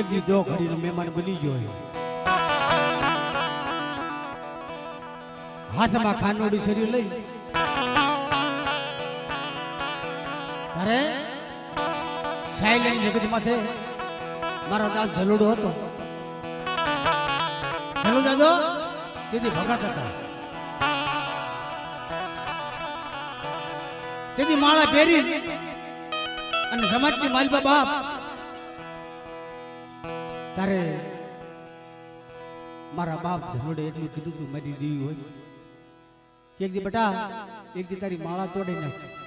એક દી દો ઘડીનો મહેમાન બની ગયો હાથમાં ખાનોડી શરીર લઈ અરે સાયલેન્ટ જગત માથે મારો દાદ ઝલુડો હતો ઝલુ દાદો તેથી ભગત હતા તેથી માળા પહેરી અને સમાજની માલબા બાપ તારે મારા બાપ ઝલુડે એટલું કીધું તું મારી દીવી હોય કે એક દી બેટા એક દી તારી માળા તોડી નાખ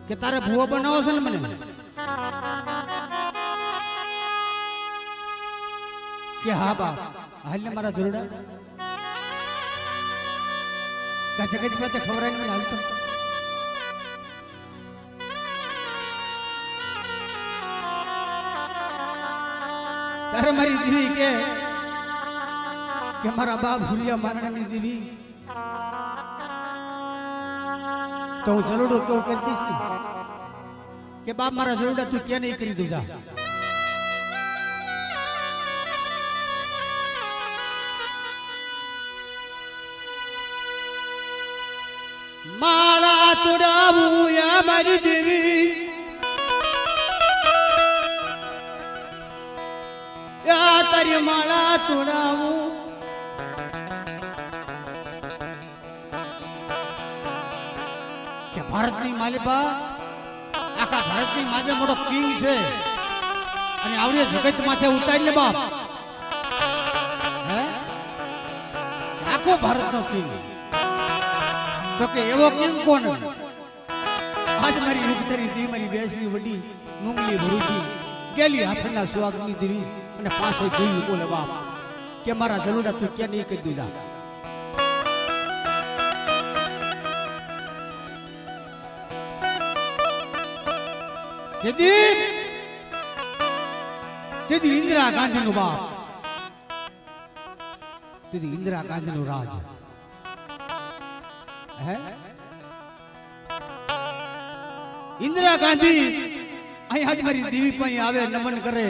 કે તારે ભૂવો બનાવો છે ને મને કે હા બાપ હાલ ને મારા જોરડા જગત પાસે ખબર મને હાલતો તારે મારી દીવી કે મારા બાપ સૂર્યા મારણાની દીવી તો હું જલોડો કેવું કરતીશ કે બાપ મારા જલોડા તું ક્યાં નહીં કરી દઉં માળા તોડાવું યા મારી દેવી યા તારી માળા તોડાવું ભારતની માલિબા આખા ભારતની માલિબા મોટો કિંગ છે અને આવડે જગત માથે ઉતારી લે બાપ હે આખો ભારતનો કિંગ તો કે એવો કિંગ કોણ આજ મારી રૂપતરી દી મારી બેસની વડી મુંગલી ભરૂચી ગેલી હાથના સુવાગની દેવી અને પાસે જોયું બોલે બાપ કે મારા જલોડા તું ક્યાં નહીં કરી દીધા તેથી ઇન્દિરા ગાંધી નું બાપ તેથી ઇન્દિરા ગાંધી નું રાજ હે ઇન્દિરા ગાંધી અહીંયા જ મારી દેવી પાસે આવે નમન કરે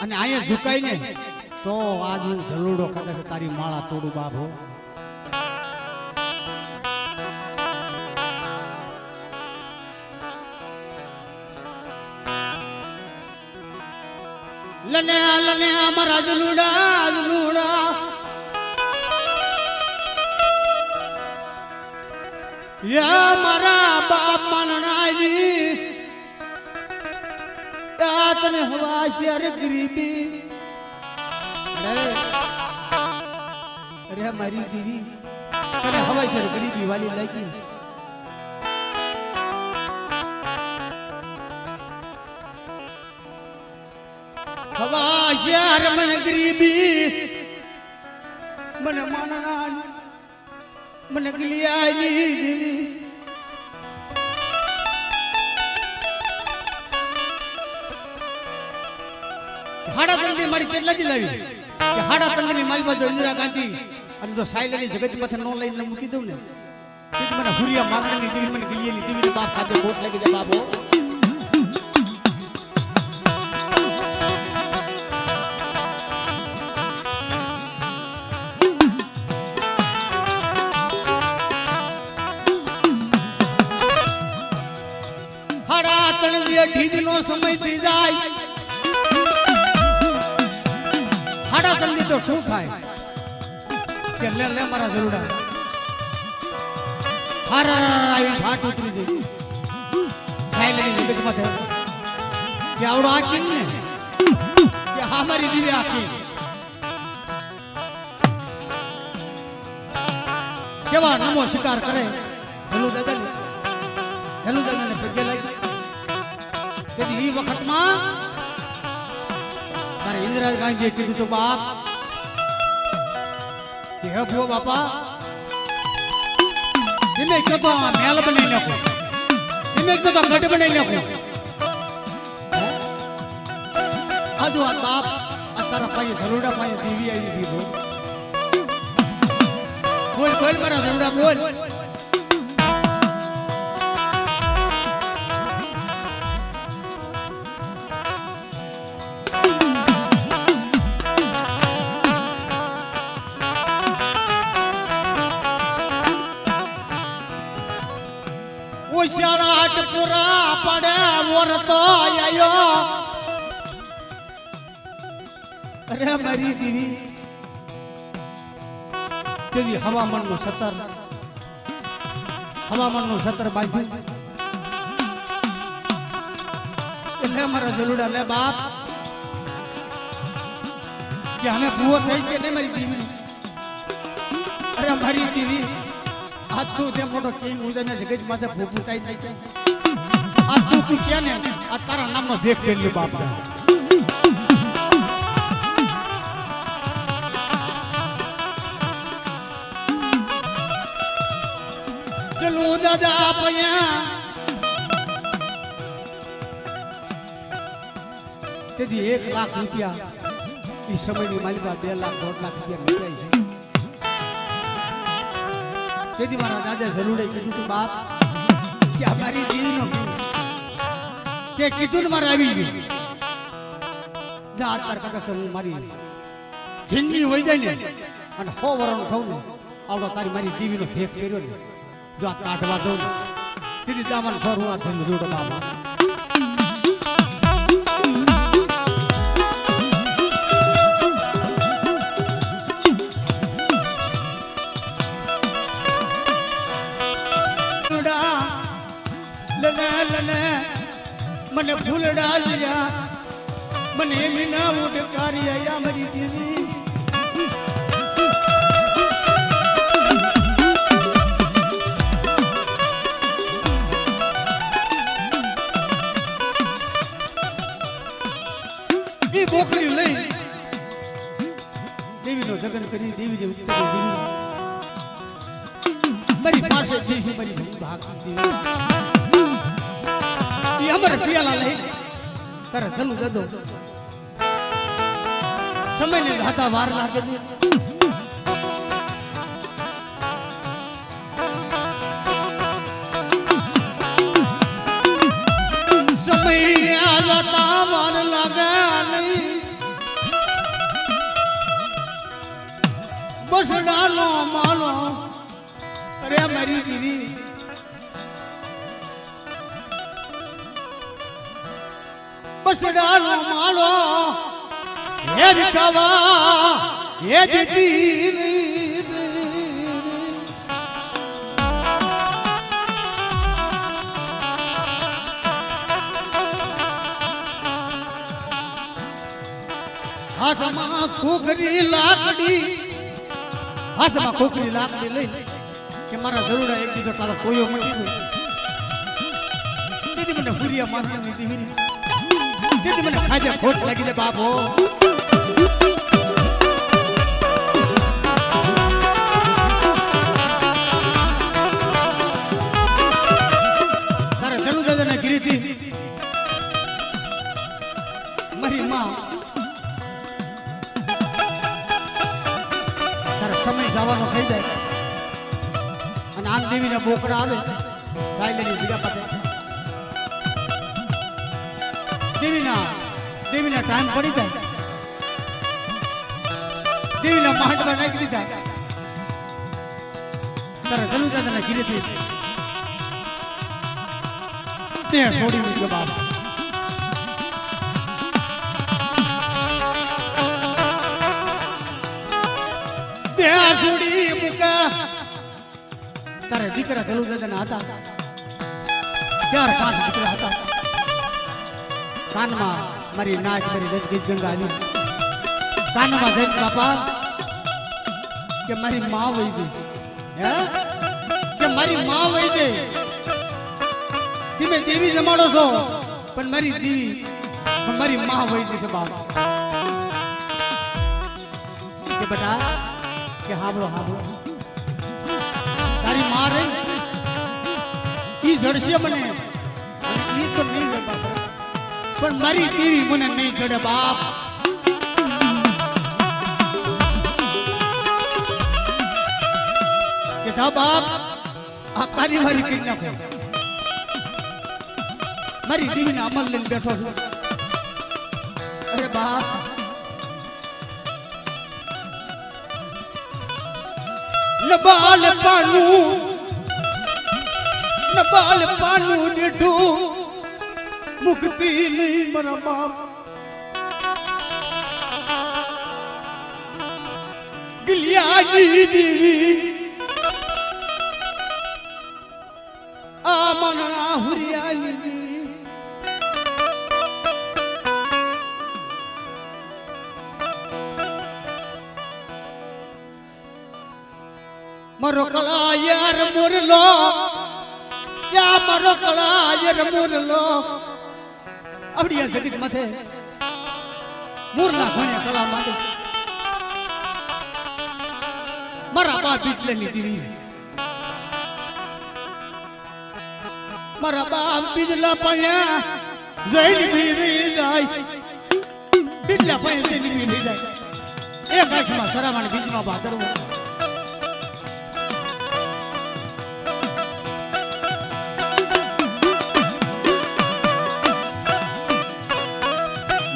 અને અહીંયા ઝુકાય ને તો આજ હું જલોડો કદાચ તારી માળા તોડું બાપ હો લને અમારા જલુડા યા મારા બાપ માનણાજી યા તને હવા શેર ગરીબી અરે મારી દીવી તને હવા શેર ગરીબી વાલી લાગી હવા યાર મને ગરીબી મને માનણા મને ગલિયાની હાડા તંદી મારી કેટલા જ લાવી કે હાડા તંદની મારી બાજુ ઇન્દિરા ગાંધી અને જો સાયલેની જગત માથે નો લઈને મૂકી દઉં ને તે મને હુરિયા મારણાની દેવી મને ગલિયાની દેવી બાપ ખાતે ખોટ લાગી જાય બાપો ઢીજનો સમય થઈ જાય હાડા તંદી તો શું થાય કે લે મારા જરુડા હારા આવી ફાટ ઉતરી જઈ સાયલેની જગત માં થયો કે આવડો આખી ને કે હા મારી દીવી આખી કેવા નમો શિકાર કરે હેલો દાદાને પગે લાગી તેથી એ વખતમાં મારે ઇન્દિરા ગાંધીએ કીધું તો બાપ કે હે ભો બાપા તમે કહેતો મેલ બનાવી નાખો ધીમે તો ગઢ બનાવી નાખું. આજુ આ બાપ આ તારા પાસે ધરુડા પાસે દેવી આવી હતી બોલ બોલ બોલ મારા ધરુડા બોલ. ઉશાળાટ પૂરા પડે મોરતો આયો. અરે મારી દેવી તેવી હવામાનનું સતર બાંધ્યું એટલે મારા જલુડા લે બાપ કે અમે ભૂવો થઈ કે નહીં મારી દેવી. અરે મારી દેવી આ તું તે મોટો કિંગ ઉદયને જગત માથે ભૂપું થાય નહીં છે. આ તું કે ને આ તારા નામનો દેખ કરી લ્યો બાપ. ચલું દાદા પૈયા તેથી 1 લાખ રૂપિયા એ સમયની મારી પાસે 2 લાખ 1.5 લાખ રૂપિયા નીકળાય છે. તેથી મારા દાદા જરૂર કીધું તું બાપ કે અમારી જીવનો તે કીધું ને મારે આવી ગયું જા તાર કાકા સર મારી જિંદગી હોય જાય ને અને 100 વર્ષનું થવું ને આવડો તારી મારી દીવીનો ભેગ કર્યો ને જો આ કાઢવા દઉં ને તેથી દામન ફર હું આ ધન જોડો બાબા. મને ફૂલડા જ્યા મને મીના ઉડકારી આયા મારી દેવી. એ બોકડી લઈ દેવીનો જગન કરી દેવી જે ઉત્તર દેવી મારી પાસે છે મારી ભાગ દેવી અમર પિયાલા લઈ તારે ચલું દદો સમય ને હાથા વાર લાગે છે. સમય આલતા વાર લાગે નહીં બસડાનો માનો અરે મારી દીવી બસડાનો માળો હે વિકાવા હે દીદી હાથમાં ખોખરી લાકડી લઈ કે મારા જરૂરા એક દીધો તારા કોયો મટી ગયો દીદી મને ફુરિયા મારવાની દીવી દીદી મને ખાજે ખોટ લાગી દે બાપો. તારે ચલુ દાદાને ગીરીથી મારી માં તારે સમય જવાનો થઈ જાય અને આમ દેવીના બોકડા આવે સાયલેની જગ્યા પાસે દેવીના ટાઈમ પડી જાય દેવીના મહાટમાં નાખી દીધા તારે ચલુ દાદાના ગીરેથી તે છોડી મૂક્યો બાપ. ત્યાં છોડી મૂકા તારે દીકરા ચલુ દાદાના હતા 4-5 દીકરા હતા. કાનમાં મારી નાચ મારી ગીત ગંગા આવી કાનમાં જઈને બાપા કે મારી માં વહી ગઈ હે કે મારી માં વહી ગઈ તમે દેવી જમાડો છો પણ મારી દેવી મારી માં વહી ગઈ છે બાપ. કે બેટા કે હાબળો તારી માં રહી ઈ જડશે મને ઈ તો નહીં રે બાપ, પણ મારી દેવી મને નહીં ચડે બાપ. કે જા બાપ, આ કાર્યવાહી કરી નાખો. મારી દેવીને અમલ લઈને બેઠો છું. અરે બાપ, નબાલ પાનું નીઢું મુક્તિ નહીં મારા બાપ. ગલિયાની દેવી આ મનના હુરિયાની દેવી મારો કળા યાર મોરલો, યા મારો કળા યાર મોરલો. આવડી આ જગત માથે મોરલા ઘણે કળા માટે મારા બાપ બીજલેની દેવી, મારા બાપ બીજલા પાયા જઈને બીરી જાય, બીજલા પાયા જઈને બીરી જાય. એક આંખમાં સરાવાણી બીજમાં ભાદરવું.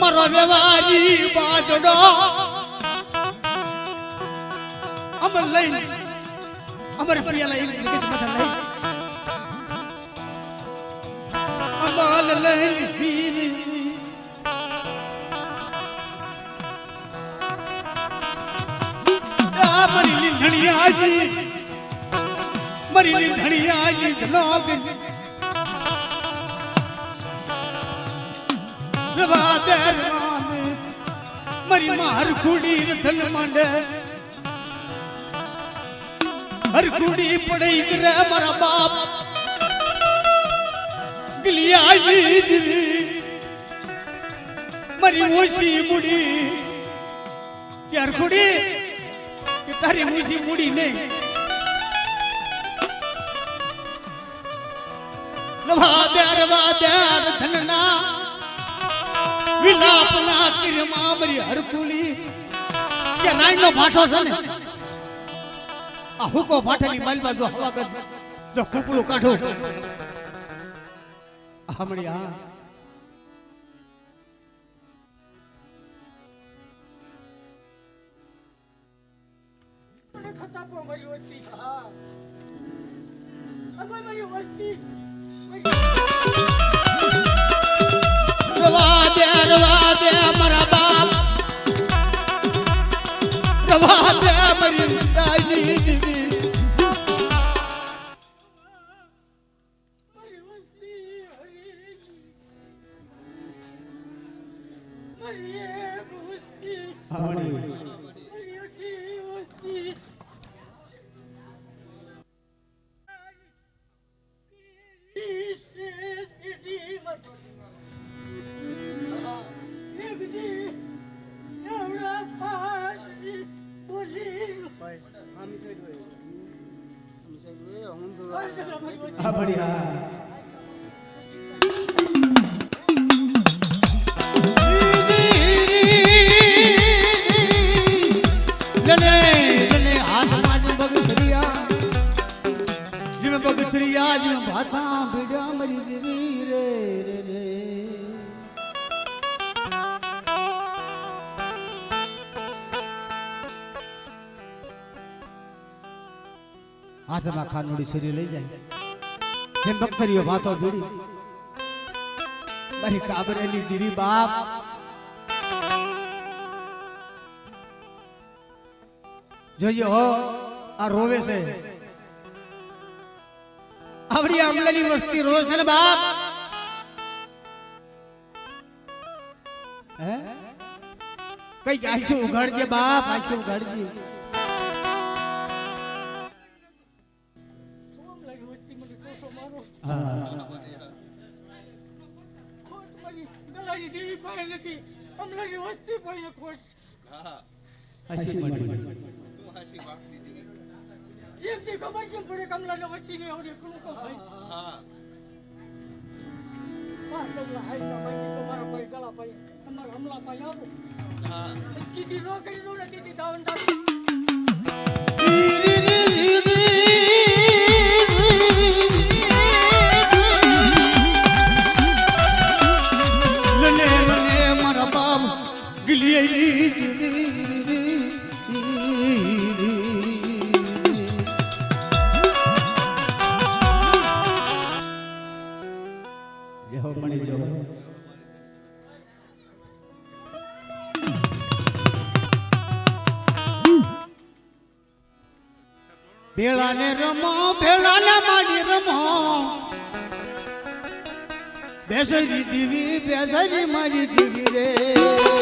મારો વ્યવહારી બાજડો અમર લઈને અમર પ્રિયા લઈને જગત માથે લઈ અમલ લઈને પીરી મારી લીધણિયાજી, મારી લીધણિયાજી ધલોગ રવાદર મારી માર કુડી રતન માંડે હર કુડી પડી કરે મારા બાપ. ગલિયાની દેવી મારી ઓછી મુડી, યાર કુડી કે તારી ઓછી મુડી નહીં. રવાદર ધનના વિલાપના કિરમા મારી હરકુલી કે રાઈનો ભાઠો છે ને, આ હુકો ભાઠાની માલમાં જો હવા કર જો કુપલું કાઢો હમણી. હા ખતાપો મારી વસ્તી. હા અગો મારી વસ્તી. રવા દે મારા બાપ, રવા દે મારી દાદી દેવી. મારી વસ્તી મારી વસ્તી મારી વસ્તી. હા બઢિયા. બગથરિયા જ ભાથા ભીડા મરી દેવી રે રે રે. હાથમાં ખાનોડી છરી લઈ જાય જેમ બગથરિયો ભાથો ભીડી મારી કાબરેલી દેવી બાપ. જોઈએ હો આ રોવે છે, આવડી આમલાની વસ્તી રોજ છે ને બાપ. હે કઈ આખી ઉઘાડજે બાપ, આખી ઉઘાડજે. પાછળના હાઈના ભાઈ તમારા ભાઈ ગળા ભાઈ તમારા હમલા ભાઈ આવો કીધી નો કરી દઉં ને કીધી ધાવન મારા બાપ ગિલી ભેળાને રમો ભેળાને માડી રમો બેસરી દીવી બેસરી મારી દીવી રે